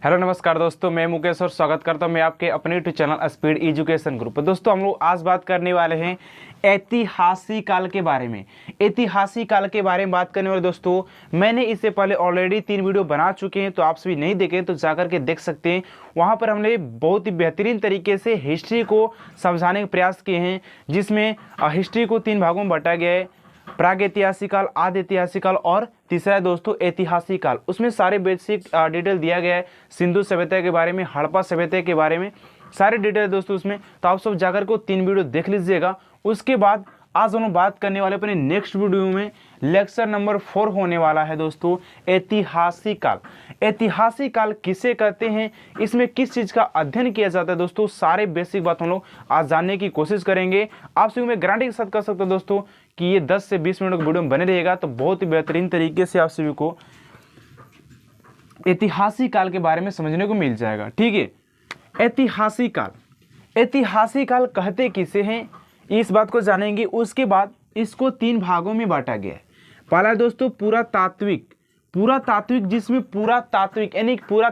Hello नमस्कार दोस्तों, मैं मुकेश और स्वागत करता हूं मैं आपके अपने YouTube channel speed education group. दोस्तों हम लोग आज बात करने वाले हैं ऐतिहासिक काल के बारे में। ऐतिहासिक काल के बारे में बात करने वाले दोस्तों, मैंने इससे पहले ऑलरेडी 3 वीडियो बना चुके हैं, तो आप सभी नहीं देखे तो जाकर के देख सकते हैं। वहाँ पर हमने बहुत ही बेहतरीन तरीके से हिस्ट्री को समझाने के प्रयास किए हैं, जिसमें हिस्ट्री को 3 भागों में बांटा गया है। प्राग ऐतिहासिक काल, आदि ऐतिहासिक काल और तीसरा है दोस्तों ऐतिहासिक काल। उसमें सारे बेसिक डिटेल दिया गया है, सिंधु सभ्यता के बारे में, हड़प्पा सभ्यता के बारे में सारे डिटेल दोस्तों उसमें। तो आप सब जाकर को 3 वीडियो देख लीजिएगा। उसके बाद आज हम लोग बात करने वाले अपने नेक्स्ट वीडियो में लेक्चर नंबर 4 होने वाला है दोस्तों, ऐतिहासिक काल। ऐतिहासिक काल किसे कहते हैं, इसमें किस चीज़ का अध्ययन किया जाता है दोस्तों, सारे बेसिक बात हम लोग आज जानने की कोशिश करेंगे। आप सभी मैं गारंटी के साथ कर सकता हूं दोस्तों कि ये 10 से 20 मिनट का वीडियो बने रहेगा, तो बहुत ही बेहतरीन तरीके से आप सभी को ऐतिहासिक काल के बारे में समझने को मिल जाएगा। ठीक है, ऐतिहासिक काल, ऐतिहासिक काल कहते किसे हैं इस बात को जानेंगे। उसके बाद इसको 3 भागों में बांटा गया है। पहला है दोस्तों पुरातात्विक, पुरातात्विक जिसमें पुरातात्विक यानी पूरा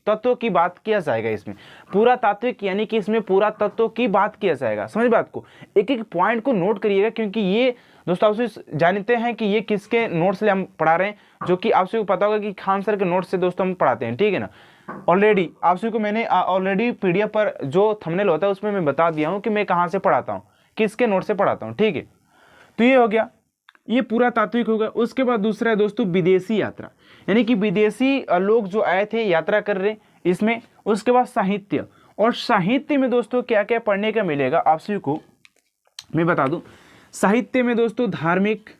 तत्व की बात किया जाएगा। इसमें पुरातात्विक यानी कि इसमें पूरा तत्व की बात किया जाएगा। समझ बात को, एक एक पॉइंट को नोट करिएगा, क्योंकि ये दोस्तों आप जानते हैं कि ये किसके नोट्स से हम पढ़ा रहे हैं, जो कि आप सभी को पता होगा कि खान सर के नोट्स से दोस्तों हम पढ़ाते हैं। ठीक है ना, ऑलरेडी आप सभी को मैंने ऑलरेडी पीडीएफ पर जो थंबनेल होता है उसमें मैं बता दिया हूँ कि मैं कहाँ से पढ़ाता हूँ, किसके नोट से पढ़ाता हूँ। ठीक है, तो ये हो गया, ये पुरातात्विक हो गया। उसके बाद दूसरा है दोस्तों विदेशी यात्रा, यानी कि विदेशी लोग जो आए थे यात्रा कर रहे इसमें। उसके बाद साहित्य, और साहित्य में दोस्तों क्या क्या पढ़ने का मिलेगा आप सभी को मैं बता दूं। साहित्य में दोस्तों धार्मिक,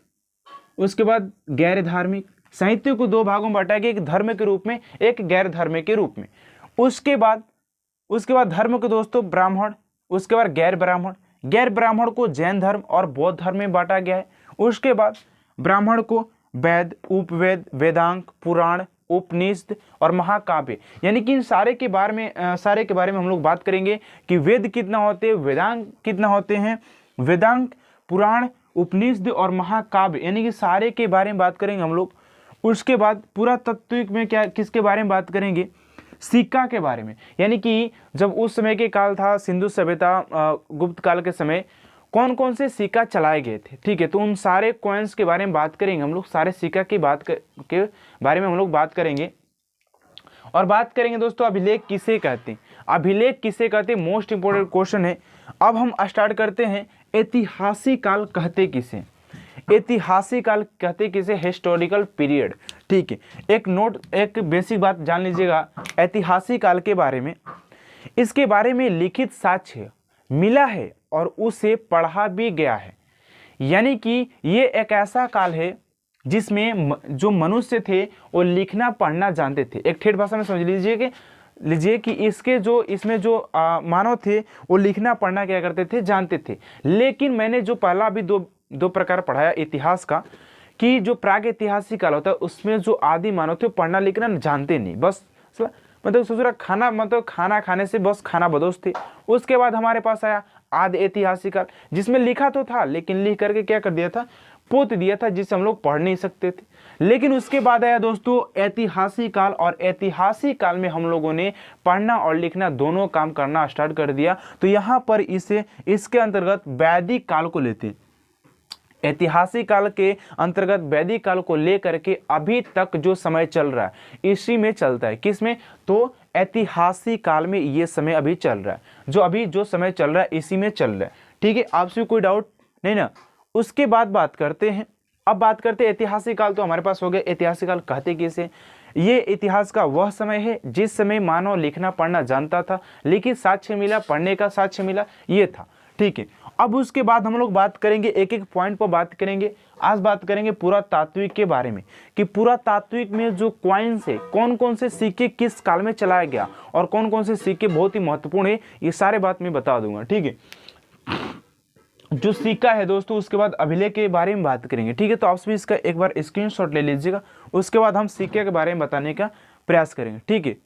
उसके बाद गैर धार्मिक। साहित्य को 2 भागों में बांटा गया, एक धर्म के रूप में, एक गैर धर्म के रूप में। उसके बाद धर्म को दोस्तों ब्राह्मण, उसके बाद गैर ब्राह्मण। गैर ब्राह्मण को जैन धर्म और बौद्ध धर्म में बांटा गया है। उसके बाद ब्राह्मण को वेद, उपवेद, वेदांग, पुराण, उपनिषद और महाकाव्य, यानी कि इन सारे के बारे में हम लोग बात करेंगे कि वेद कितना होते हैं, वेदांग कितना होते हैं, वेदांग, पुराण, उपनिषद और महाकाव्य, यानी कि सारे के बारे में बात करेंगे हम लोग। उसके बाद पुरातात्विक में क्या किसके बारे में बात करेंगे, सिक्का के बारे में, यानी कि जब उस समय के काल था सिंधु सभ्यता, गुप्त काल के समय कौन कौन से सिक्का चलाए गए थे। ठीक है, तो उन सारे कॉइन्स के बारे में बात करेंगे हम लोग, सारे सिक्का की के बारे में हम लोग बात करेंगे। और बात करेंगे दोस्तों अभिलेख किसे कहते हैं, अभिलेख किसे कहते हैं, मोस्ट इंपोर्टेंट क्वेश्चन है। अब हम स्टार्ट करते हैं, ऐतिहासिक काल कहते किसे, ऐतिहासिक काल कहते किसे, हिस्टोरिकल पीरियड। ठीक है, एक बेसिक बात जान लीजिएगा ऐतिहासिक काल के बारे में। इसके बारे में लिखित साक्ष्य मिला है और उसे पढ़ा भी गया है, यानी कि ये एक ऐसा काल है जिसमें जो मनुष्य थे वो लिखना पढ़ना जानते थे। एक ठेठ भाषा में समझ लीजिए कि इसमें जो मानव थे वो लिखना पढ़ना क्या करते थे, जानते थे। लेकिन मैंने जो पहला अभी दो प्रकार पढ़ाया इतिहास का, कि जो प्राग ऐतिहासिक काल होता है उसमें जो आदि मानव थे पढ़ना लिखना जानते नहीं, बस मतलब सोच रहा खाना खाने से बस खाना बदोश थे। उसके बाद हमारे पास आया आदि ऐतिहासिक काल, जिसमें लिखा तो था लेकिन लिख करके क्या कर दिया था, पोत दिया था, जिससे हम लोग पढ़ नहीं सकते थे। लेकिन उसके बाद आया दोस्तों ऐतिहासिक काल, और ऐतिहासिक काल में हम लोगों ने पढ़ना और लिखना दोनों काम करना स्टार्ट कर दिया। तो यहाँ पर इसके अंतर्गत वैदिक काल को लेते हैं। ऐतिहासिक काल के अंतर्गत वैदिक काल को लेकर के अभी तक जो समय चल रहा है इसी में चलता है। किस में, तो ऐतिहासिक काल में ये समय अभी चल रहा है, जो समय चल रहा है इसी में चल रहा है। ठीक है, आपसे कोई डाउट नहीं ना। उसके बाद बात करते हैं, अब बात करते हैं ऐतिहासिक काल। तो हमारे पास हो गया ऐतिहासिक काल कहते किसे, ये इतिहास का वह समय है जिस समय मानव लिखना पढ़ना जानता था, लेकिन साक्ष्य मिला, पढ़ने का साक्ष्य मिला, ये था। ठीक है, अब उसके बाद हम लोग बात करेंगे, एक एक पॉइंट पर बात करेंगे। आज बात करेंगे पुरातात्विक के बारे में, कि पुरातात्विक में जो कॉइन्स है, कौन कौन से सिक्के किस काल में चलाया गया और कौन कौन से सिक्के बहुत ही महत्वपूर्ण है, ये सारे बात मैं बता दूंगा। ठीक है, जो सिक्का है दोस्तों, उसके बाद अभिलेख के बारे में बात करेंगे। ठीक है, तो आप भी इसका एक बार स्क्रीनशॉट ले लीजिएगा, उसके बाद हम सिक्के के बारे में बताने का प्रयास करेंगे। ठीक है,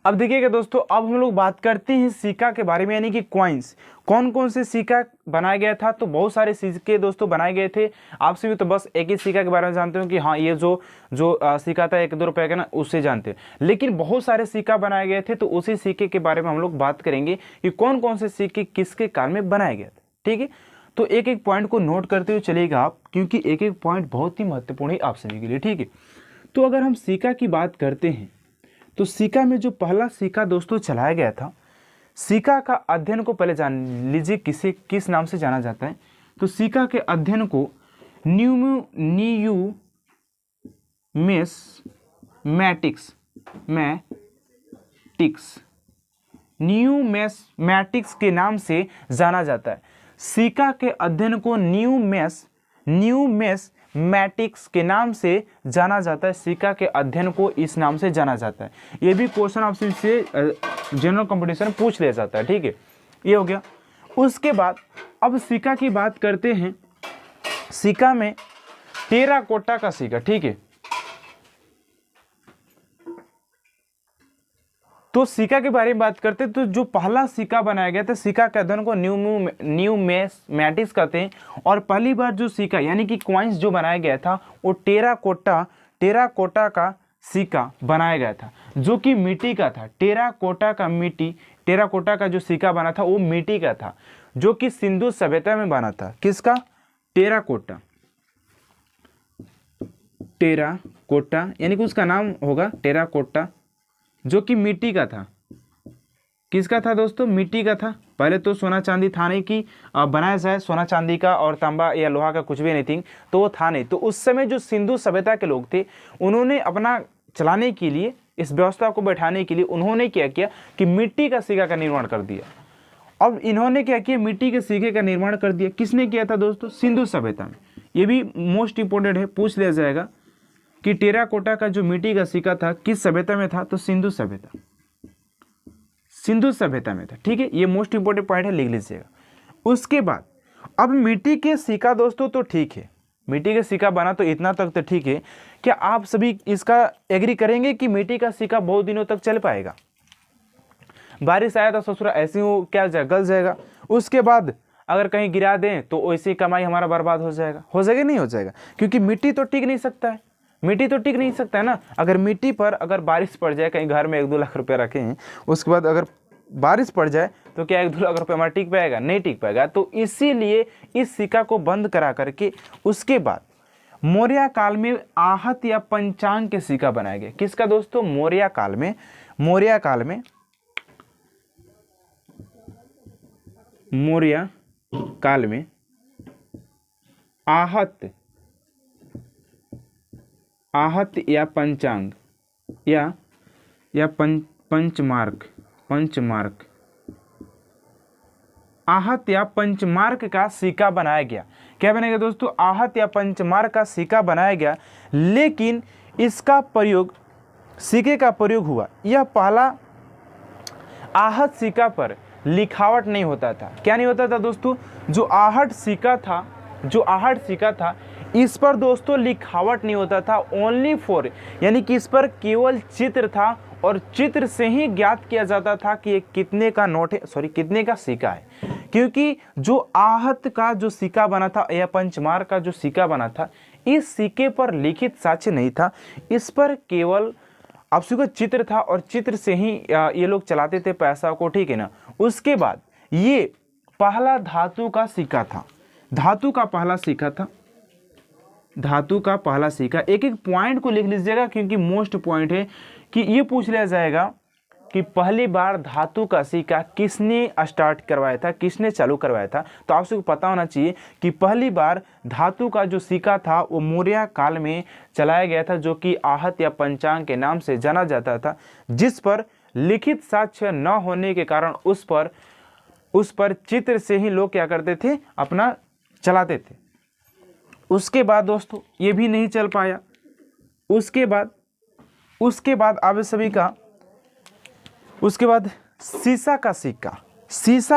अब देखिएगा दोस्तों, अब हम लोग बात करते हैं सिक्का के बारे में, यानी कि कॉइन्स। कौन कौन से सिक्का बनाया गया था? तो बहुत सारे सिक्के दोस्तों बनाए गए थे। आपसे भी तो बस एक ही सिक्का के बारे में जानते हो कि हाँ ये जो सिक्का था 1-2 रुपए का ना, उससे जानते हैं। लेकिन बहुत सारे सिक्का बनाए गए थे, तो उसी सिक्के के बारे में हम लोग बात करेंगे कि कौन कौन से सिक्के किसके काल में बनाए गए थे। ठीक है, तो एक एक पॉइंट को नोट करते हुए चलिएगा आप, क्योंकि एक एक पॉइंट बहुत ही महत्वपूर्ण है आप सभी के लिए। ठीक है, तो अगर हम सिक्का की बात करते हैं तो सिक्का में जो पहला सिक्का दोस्तों चलाया गया था, सिक्का का अध्ययन को पहले जान लीजिए किस नाम से जाना जाता है। तो सिक्का के अध्ययन को न्यूमेटिक्स के नाम से जाना जाता है। सिक्का के अध्ययन को न्यूमेटिक्स के नाम से जाना जाता है। सिक्का के अध्ययन को इस नाम से जाना जाता है। ये भी क्वेश्चन आपसे जनरल कंपटीशन पूछ लिया जाता है। ठीक है, ये हो गया। उसके बाद अब सिक्का की बात करते हैं। सिक्का में टेराकोटा का सिक्का, ठीक है, तो सिक्का के बारे में बात करते हैं। तो जो पहला सिक्का बनाया गया था, सिक्का के अध्ययन को न्यूमेटिक्स कहते हैं। और पहली बार जो सिक्का यानी कि कॉइन्स जो बनाया गया था वो टेराकोटा का सिक्का बनाया गया था, जो कि मिट्टी का था। टेराकोटा का जो सिक्का बना था वो मिट्टी का था, जो कि सिंधु सभ्यता में बना था। किसका? टेराकोटा यानी कि उसका नाम होगा टेराकोटा, जो कि मिट्टी का था। किसका था दोस्तों? मिट्टी का था। पहले तो सोना चांदी था नहीं कि बनाया जाए, सोना चांदी का और तांबा या लोहा का कुछ भी नहीं थी, तो वो था नहीं। तो उस समय जो सिंधु सभ्यता के लोग थे, उन्होंने अपना चलाने के लिए, इस व्यवस्था को बैठाने के लिए उन्होंने क्या किया कि मिट्टी का सिक्का का निर्माण कर दिया। अब इन्होंने क्या किया? मिट्टी के सिक्के का निर्माण कर दिया। किसने किया था दोस्तों? सिंधु सभ्यता में। ये भी मोस्ट इंपोर्टेंट है, पूछ लिया जाएगा कि टेराकोटा का जो मिट्टी का सिक्का था किस सभ्यता में था? तो सिंधु सभ्यता में था। ठीक है, ये मोस्ट इंपोर्टेंट पॉइंट है, लिख लीजिएगा। उसके बाद अब मिट्टी के सिक्का दोस्तों तो ठीक है, मिट्टी का सिक्का बना तो इतना तक तो ठीक है। क्या आप सभी इसका एग्री करेंगे कि मिट्टी का सिक्का बहुत दिनों तक चल पाएगा? बारिश आया तो ससुरा ऐसे ही क्या गल जाएगा। उसके बाद अगर कहीं गिरा दें तो वैसी कमाई हमारा बर्बाद हो जाएगा। नहीं हो जाएगा, क्योंकि मिट्टी तो टिक नहीं सकता है ना। अगर मिट्टी पर अगर बारिश पड़ जाए, कहीं घर में 1-2 लाख रुपए रखे हैं, उसके बाद अगर बारिश पड़ जाए तो क्या 1-2 लाख रुपए हमारा टिक पाएगा? नहीं टिक पाएगा। तो इसीलिए इस सिक्का को बंद करा करके उसके बाद मौर्य काल में आहत या पंचांग के सिक्का बनाया गया। किसका दोस्तों? मौर्य काल में आहत या पंचांग या पंचमार्क आहत या पंचमार्क का सिक्का बनाया गया। क्या बनाया गया दोस्तों? आहत या पंचमार्क का सिक्का बनाया गया। लेकिन इसका प्रयोग, सिक्के का प्रयोग हुआ, यह पहला आहत सिक्का पर लिखावट नहीं होता था। क्या नहीं होता था दोस्तों? जो आहट सिक्का था इस पर दोस्तों लिखावट नहीं होता था। ओनली फॉर, यानी कि इस पर केवल चित्र था और चित्र से ही ज्ञात किया जाता था कि ये कितने का नोट है, कितने का सिक्का है। क्योंकि जो आहत का जो सिक्का बना था या पंचमार्क का जो सिक्का बना था, इस सिक्के पर लिखित साक्ष्य नहीं था। इस पर केवल आप सभी को चित्र था और चित्र से ही ये लोग चलाते थे पैसा को। ठीक है ना। उसके बाद ये पहला धातु का सिक्का था। धातु का पहला सिक्का। एक एक पॉइंट को लिख लीजिएगा, क्योंकि मोस्ट पॉइंट है कि ये पूछ लिया जाएगा कि पहली बार धातु का सिक्का किसने स्टार्ट करवाया था, किसने चालू करवाया था। तो आप सबको पता होना चाहिए कि पहली बार धातु का जो सिक्का था वो मौर्य काल में चलाया गया था, जो कि आहत या पंचांग के नाम से जाना जाता था, जिस पर लिखित साक्ष्य न होने के कारण उस पर चित्र से ही लोग क्या करते थे? अपना चलाते थे। उसके बाद दोस्तों ये भी नहीं चल पाया। उसके बाद आप सभी का, उसके बाद सीसा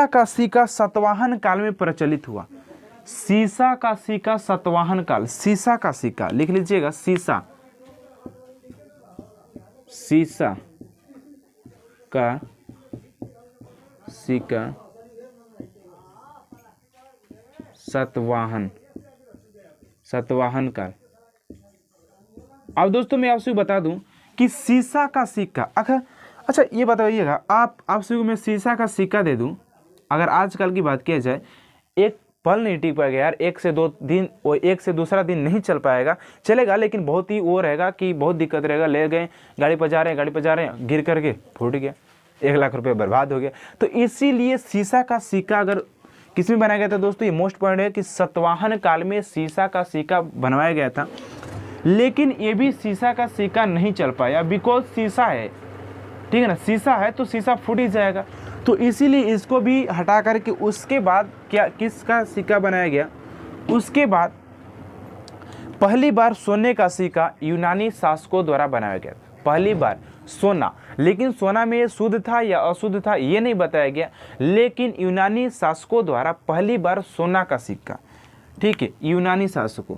का सिक्का सातवाहन काल में प्रचलित हुआ। सीसा का सिक्का सातवाहन काल, सीसा का सिक्का लिख लीजिएगा। सीसा का सिक्का सातवाहन काल। अब दोस्तों मैं आपसे बता दूं कि सीसा का सिक्का, अच्छा ये बताइएगा आप सभी को मैं सीसा का सिक्का दे दूं, अगर आजकल की बात किया जाए, एक पल नहीं टिक पाएगा यार, एक से दूसरा दिन नहीं चल पाएगा, चलेगा लेकिन बहुत ही वो रहेगा कि बहुत दिक्कत रहेगा। ले गए गाड़ी पर जा रहे हैं गिर करके फूट गया, 1 लाख रुपये बर्बाद हो गया। तो इसीलिए सीसा का सिक्का अगर किस में बनाया गया था दोस्तों, ये मोस्ट पॉइंट है कि सातवाहन काल में सीसा का सिक्का बनवाया गया था। लेकिन ये भी सीसा का सिक्का नहीं चल पाया, बिकॉज सीसा है, ठीक है ना, सीसा है तो सीसा फूट ही जाएगा। तो इसीलिए इसको भी हटा करके उसके बाद क्या किसका सिक्का बनाया गया, उसके बाद पहली बार सोने का सिक्का यूनानी शासकों द्वारा बनाया गया था। पहली बार सोना, लेकिन सोना में ये शुद्ध था या अशुद्ध था ये नहीं बताया गया, लेकिन यूनानी शासकों द्वारा पहली बार सोना का सिक्का, ठीक है, यूनानी शासकों,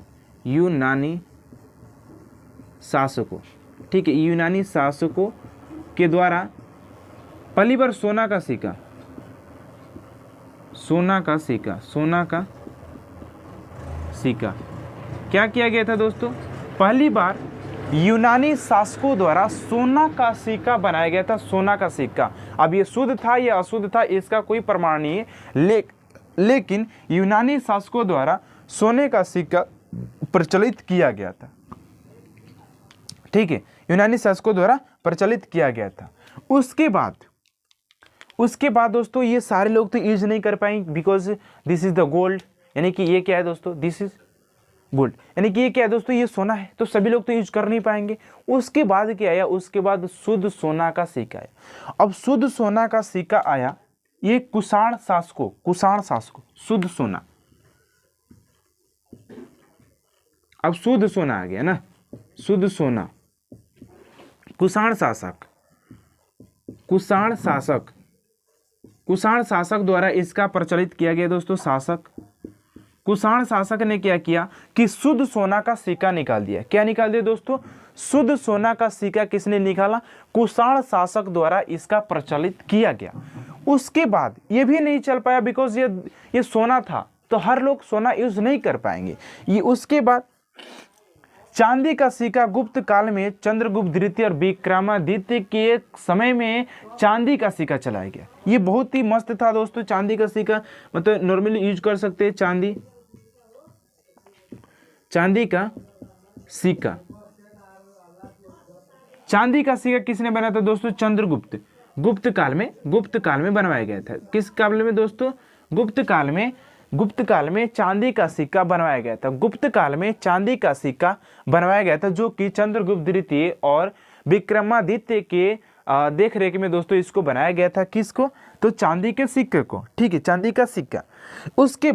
ठीक है, यूनानी शासकों के द्वारा पहली बार सोना का सिक्का क्या किया गया था दोस्तों, पहली बार यूनानी शासकों द्वारा सोना का सिक्का बनाया गया था, सोना का सिक्का। अब ये शुद्ध था या अशुद्ध था इसका कोई प्रमाण नहीं है, लेकिन यूनानी शासकों द्वारा सोने का सिक्का प्रचलित किया गया था, ठीक है, यूनानी शासकों द्वारा प्रचलित किया गया था। उसके बाद दोस्तों ये सारे लोग तो यूज नहीं कर पाएंगे, because this is the gold, यानी कि ये क्या है दोस्तों, दिस इज गोल्ड, यानी कि ये क्या है दोस्तों, ये सोना है, तो सभी लोग तो यूज कर नहीं पाएंगे। उसके बाद क्या आया, उसके बाद शुद्ध सोना का सिक्का आया। अब शुद्ध सोना का सिक्का आया, ये कुषाण शासकों शुद्ध सोना, अब शुद्ध सोना आ गया ना, शुद्ध सोना, कुषाण शासक द्वारा इसका प्रचलित किया गया दोस्तों। कुषाण शासक ने क्या किया कि शुद्ध सोना का सिक्का निकाल दिया। क्या निकाल दिया दोस्तों, शुद्ध सोना का सिक्का किसने निकाला, कुषाण शासक द्वारा इसका प्रचलित किया गया। उसके बाद ये भी नहीं चल पाया, बिकॉज ये सोना था तो हर लोग सोना यूज नहीं कर पाएंगे। ये उसके बाद चांदी का सिक्का गुप्त काल में चंद्रगुप्त द्वितीय और विक्रमादित्य के समय में चांदी का सिक्का चलाया गया। ये बहुत ही मस्त था दोस्तों, चांदी का सिक्का, मतलब नॉर्मली यूज कर सकते हैं चांदी का सिक्का। चांदी का सिक्का किसने बनाया था दोस्तों, चंद्रगुप्त, गुप्त काल में बनवाया गया था। किस काल में दोस्तों, गुप्त काल में चांदी का सिक्का बनवाया गया था। गुप्त काल में चांदी का सिक्का बनवाया गया था, जो कि चंद्रगुप्त द्वितीय और विक्रमादित्य के देख रेख में दोस्तों इसको बनाया गया था। किसको, तो चांदी के सिक्के को, ठीक है, चांदी का सिक्का। उसके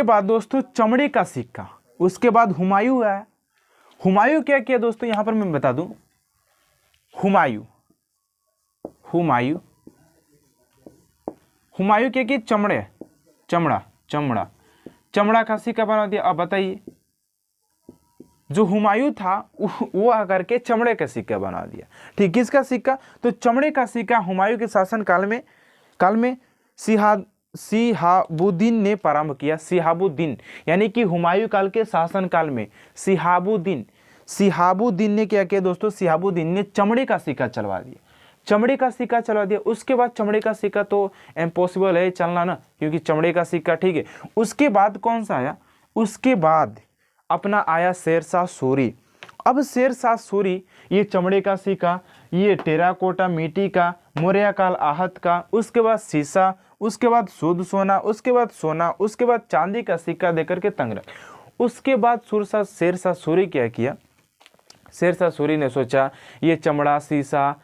बाद दोस्तों चमड़े का सिक्का। उसके बाद हुमायूं आया। हुमायूं क्या किया दोस्तों, यहां पर मैं बता दूं, हुमायूं क्या कि चमड़ा का सिक्का बना दिया। अब बताइए, जो हुमायूं था वो आकर के चमड़े का सिक्का बना दिया, ठीक, किसका सिक्का, तो चमड़े का सिक्का हुमायूं के शासन काल में सिहाबुद्दीन ने प्रारंभ किया। सिहाबुद्दीन यानी कि हुमायूं काल के शासन काल में सिहाबुद्दीन ने क्या किया दोस्तों, सिहाबुद्दीन ने चमड़े का सिक्का चलवा दिया। उसके बाद चमड़े का सिक्का तो इम्पॉसिबल है चलना ना, क्योंकि चमड़े का सिक्का, ठीक है। उसके बाद कौन सा आया, उसके बाद अपना आया शेरशाह सूरी। अब शेरशाह सूरी, ये चमड़े का सिक्का, ये टेराकोटा मिट्टी का, मौर्य काल आहत का, उसके बाद शीशा, उसके बाद शुद्ध सोना, उसके बाद सोना, उसके बाद चांदी का सिक्का देकर के तंग रख। उसके बाद शेरशाह सूरी क्या किया, शेरशाह सूरी ने सोचा ये चमड़ा, शीशा,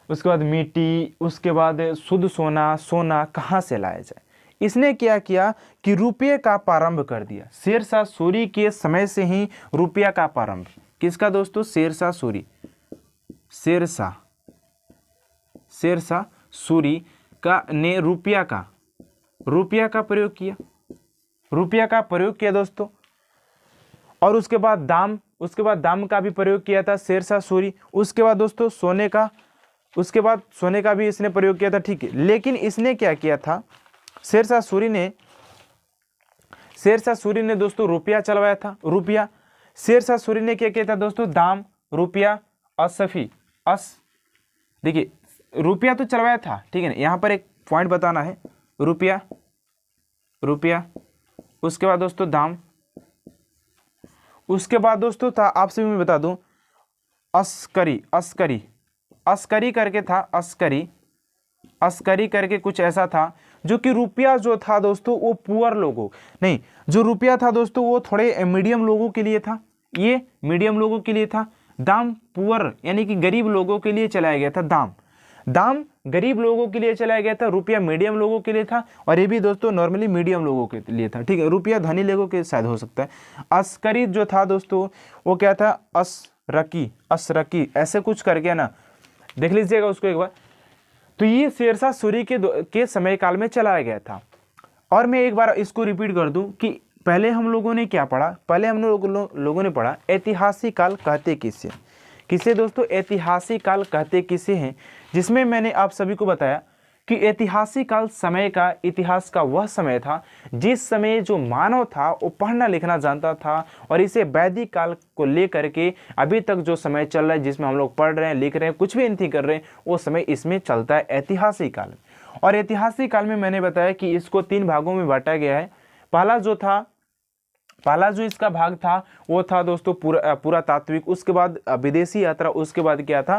उसके बाद मिट्टी, उसके बाद शुद्ध सोना कहाँ से लाया जाए। इसने क्या किया कि रुपये का प्रारंभ कर दिया। शेरशाह सूरी के समय से ही रुपया का प्रारंभ, किसका दोस्तों, शेरशाह सूरी का ने रुपया का प्रयोग किया दोस्तों। और उसके बाद दाम उसके बाद दाम का भी प्रयोग किया था शेरशाह सूरी। उसके बाद दोस्तों सोने का भी इसने प्रयोग किया था, ठीक है। लेकिन इसने क्या किया था, शेरशाह सूरी ने दोस्तों रुपया चलवाया था, रुपया। शेरशाह सूरी ने क्या किया था दोस्तों, दाम, रुपया, देखिए रुपया तो चलवाया था, ठीक है ना। यहाँ पर एक पॉइंट बताना है, रुपया, उसके बाद दोस्तों दाम, उसके बाद दोस्तों था, आपसे भी मैं बता दूं, अस्करी करके था, अस्करी करके कुछ ऐसा था, जो कि रुपया जो था दोस्तों वो पुअर लोगों, नहीं, जो रुपया था दोस्तों वो थोड़े मीडियम लोगों के लिए था, ये मीडियम लोगों के लिए था। दाम पुअर यानी कि गरीब लोगों के लिए चलाया गया था, दाम गरीब लोगों के लिए चलाया गया था, रुपया मीडियम लोगों के लिए था, और ये भी दोस्तों नॉर्मली मीडियम लोगों के लिए था, ठीक है। रुपया धनी लोगों के शायद हो सकता है। अस्करी जो था दोस्तों वो क्या था, असरकी ऐसे कुछ करके ना, देख लीजिएगा उसको एक बार। तो ये शेरशाह सूरी के समय काल में चलाया गया था। और मैं एक बार इसको रिपीट कर दूं कि पहले हम लोगों ने क्या पढ़ा, पहले हम लोगों ने पढ़ा ऐतिहासिक काल कहते किसे दोस्तों, ऐतिहासिक काल कहते किसे हैं, जिसमें मैंने आप सभी को बताया कि ऐतिहासिक काल समय का, इतिहास का वह समय था जिस समय जो मानव था वो पढ़ना लिखना जानता था, और इसे वैदिक काल को लेकर के अभी तक जो समय चल रहा है, जिसमें हम लोग पढ़ रहे हैं, लिख रहे हैं, कुछ भी नहीं कर रहे हैं, वो समय इसमें चलता है ऐतिहासिक काल। और ऐतिहासिक काल में मैंने बताया कि इसको 3 भागों में बांटा गया है। पहला जो इसका भाग था वो था दोस्तों पुरातात्विक, उसके बाद विदेशी यात्रा, उसके बाद क्या था,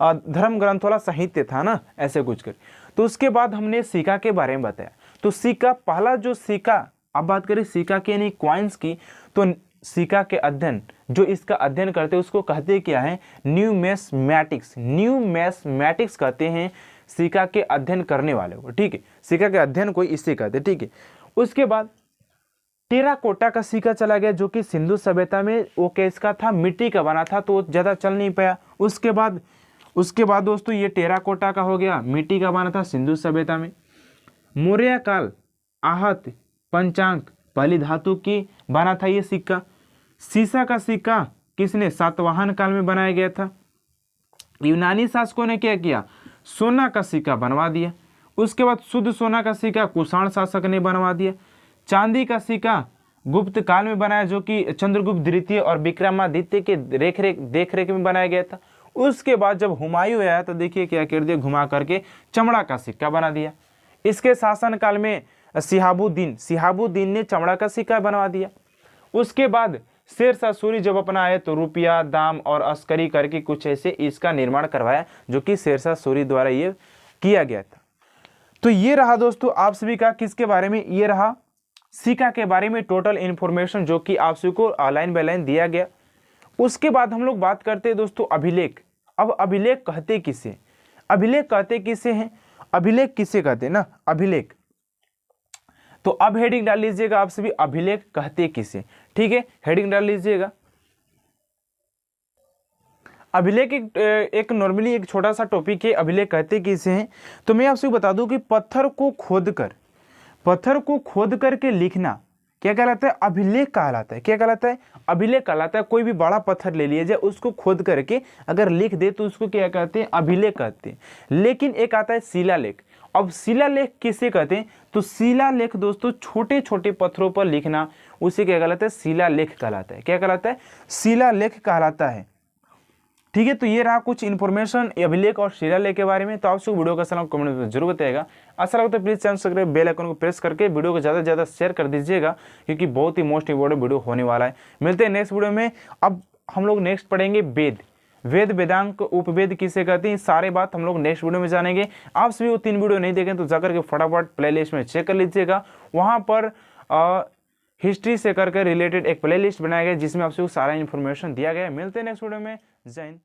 धर्म ग्रंथ वाला साहित्य था ना, ऐसे कुछ कर। तो उसके बाद हमने सिक्का के बारे में बताया। तो सिक्का, पहला जो सिक्का, अब बात करें सिक्का के यानी कॉइन्स की, तो सिक्का के अध्ययन, जो इसका अध्ययन करते हैं उसको कहते क्या है, न्यूमेस्मैटिक्स कहते हैं सिक्का के अध्ययन करने वाले को, ठीक है। सिक्का के अध्ययन को इससे कहते हैं, ठीक है। उसके बाद टेराकोटा का सिक्का चला गया, जो कि सिंधु सभ्यता में वो किसका था, मिट्टी का बना था, तो ज़्यादा चल नहीं पाया। उसके बाद दोस्तों ये टेराकोटा का हो गया, मिट्टी का बना था, सिंधु सभ्यता में। मौर्य काल, आहत, पंचांग, पहली धातु की बना था ये सिक्का। सीसा का सिक्का किसने, सातवाहन काल में बनाया गया था। यूनानी शासकों ने क्या किया, सोना का सिक्का बनवा दिया। उसके बाद शुद्ध सोना का सिक्का कुषाण शासक ने बनवा दिया। चांदी का सिक्का गुप्त काल में बनाया, जो कि चंद्रगुप्त द्वितीय और विक्रमादित्य के देखरेख में बनाया गया था। उसके बाद जब हुमायूं आया तो देखिए क्या कर दिया, घुमा करके चमड़ा का सिक्का बना दिया। इसके शासन काल में सिहाबुद्दीन ने चमड़ा का सिक्का बनवा दिया। उसके बाद शेरशाह सूरी जब अपना आए तो रुपया, दाम और अस्करी करके कुछ ऐसे इसका निर्माण करवाया, जो कि शेरशाह सूरी द्वारा ये किया गया था। तो ये रहा दोस्तों आप सभी का किसके बारे में, ये रहा सिक्का के बारे में टोटल इन्फॉर्मेशन, जो कि आप सभी को लाइन बाय लाइन दिया गया। उसके बाद हम लोग बात करते हैं दोस्तों अभिलेख। अब अभिलेख कहते किसे हैं, अभिलेख किसे कहते हैं ना, अभिलेख। तो अब हेडिंग डाल लीजिएगा आप सभी, अभिलेख कहते किसे, ठीक है, हेडिंग डाल लीजिएगा। अभिलेख एक नॉर्मली एक छोटा सा टॉपिक है, अभिलेख कहते किसे हैं। तो मैं आपसे बता दूं कि पत्थर को खोद करके लिखना क्या कहलाता है, अभिलेख कहलाता है। क्या कहलाता है, अभिलेख कहलाता है। कोई भी बड़ा पत्थर ले लिया जाए, उसको खोद करके अगर लिख दे तो उसको क्या कहते हैं, अभिलेख कहते हैं। लेकिन एक आता है शिलालेख। अब शिलालेख किसे कहते हैं, तो शिलालेख दोस्तों छोटे छोटे पत्थरों पर लिखना, उसे क्या कहलाता है, शिलालेख कहलाता है। क्या कहलाता है, शिलालेख कहलाता है, ठीक है। तो ये रहा कुछ इन्फॉर्मेशन अभिलेख और शिलालेख के बारे में। तो आपसे वीडियो का सलाम कमेंट में जरूर बताएगा। अच्छा लगता है please channel subscribe, bell icon को प्रेस करके वीडियो को ज़्यादा से ज़्यादा शेयर कर दीजिएगा, क्योंकि बहुत ही मोस्ट इंपॉर्टेंट वीडियो होने वाला है। मिलते हैं नेक्स्ट वीडियो में। अब हम लोग नेक्स्ट पढ़ेंगे वेद, वेदांग, उपवेद किसे कहते हैं, सारे बात हम लोग नेक्स्ट वीडियो में जानेंगे। आप सभी वो 3 वीडियो नहीं देखें तो जाकर के फटाफट प्लेलिस्ट में चेक कर लीजिएगा। वहाँ पर हिस्ट्री से करके रिलेटेड एक प्लेलिस्ट बनाया गया, जिसमें आप सभी को सारा इन्फॉर्मेशन दिया गया है। मिलते हैं नेक्स्ट वीडियो में। जय हिंद।